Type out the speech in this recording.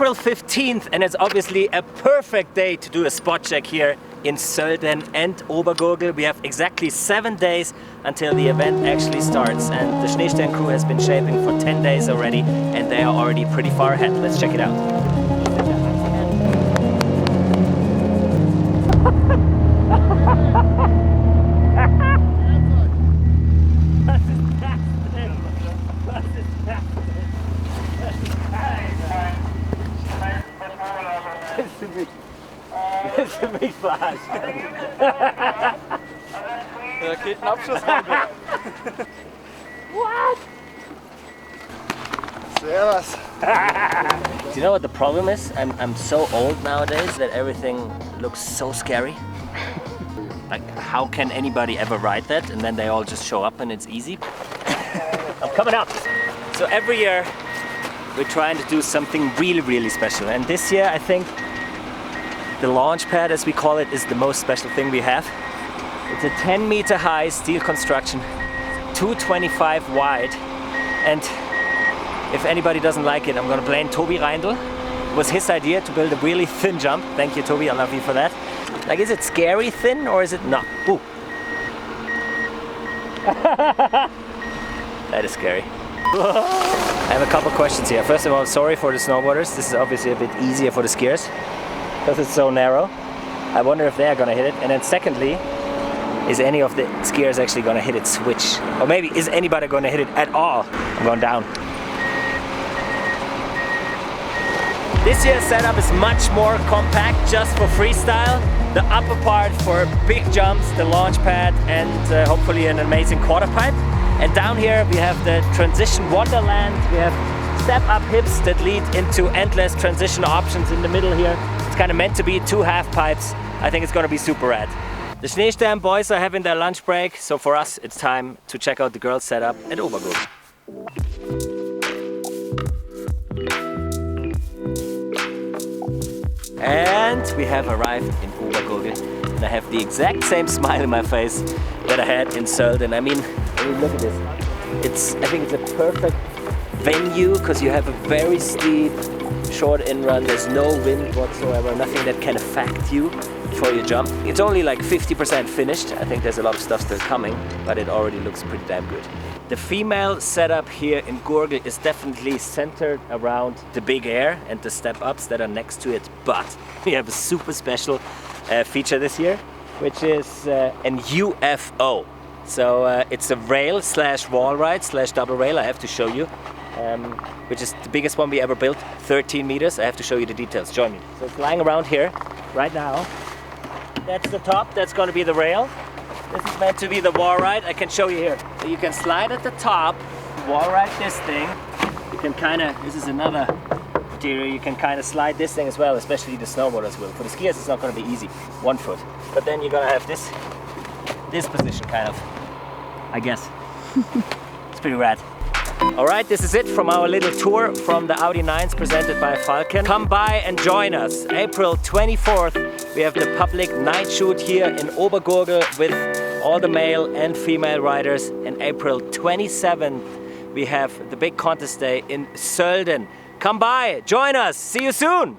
April 15th, and it's obviously a perfect day to do a spot check here in Sölden and Obergurgl. We have exactly 7 days until the event actually starts, and the Schneestern crew has been shaping for 10 days already, and they are already pretty far ahead. Let's check it out. Das ist für mich verarscht. Raketenabschuss. What? Servus. Do you know what the problem is? I'm so old nowadays that everything looks so scary. Like, how can anybody ever ride that? And then they all just show up and it's easy. I'm coming up. So every year we're trying to do something really, really special. And this year I think the Launchpad, as we call it, is the most special thing we have. It's a 10-meter high steel construction, 225 wide. And if anybody doesn't like it, I'm gonna blame Tobi Reindl. It was his idea to build a really thin jump. Thank you, Tobi, I love you for that. Like, is it scary thin or is it not? Ooh. That is scary. I have a couple questions here. First of all, sorry for the snowboarders. This is obviously a bit easier for the skiers because it's so narrow. I wonder if they are gonna hit it. And then secondly, is any of the skiers actually gonna hit it switch? Or maybe is anybody gonna hit it at all? I'm going down. This year's setup is much more compact, just for freestyle. The upper part for big jumps, the launch pad, and hopefully an amazing quarter pipe. And down here we have the transition wonderland. We have step-up hips that lead into endless transition options in the middle here. It's kind of meant to be 2 half pipes. I think it's going to be super rad. The Schneestern boys are having their lunch break, so for us it's time to check out the girls' setup at Obergurgl. And we have arrived in Obergurgl, and I have the exact same smile in my face that I had in Sölden. I mean, look at this. I think it's a perfect venue because you have a very steep, short in-run. There's no wind whatsoever, nothing that can affect you before you jump. It's only like 50% finished. I think there's a lot of stuff still coming, but it already looks pretty damn good. The female setup here in Gurgl is definitely centered around the big air and the step-ups that are next to it, but we have a super special feature this year, which is an UFO. So it's a rail / wall ride / double rail. I have to show you, which is the biggest one we ever built, 13 meters. I have to show you the details. Join me. So it's lying around here right now. That's the top. That's going to be the rail. This is meant to be the wall ride. I can show you here. So you can slide at the top, wall ride this thing. You can kind of, this is another material, you can kind of slide this thing as well, especially the snowboarders will. For the skiers it's not going to be easy, 1 foot. But then you're going to have this position kind of, I guess. It's pretty rad. Alright, this is it from our little tour from the Audi Nines presented by Falcon. Come by and join us. April 24th we have the public night shoot here in Obergurgl with all the male and female riders. And April 27th we have the big contest day in Sölden. Come by, join us, see you soon!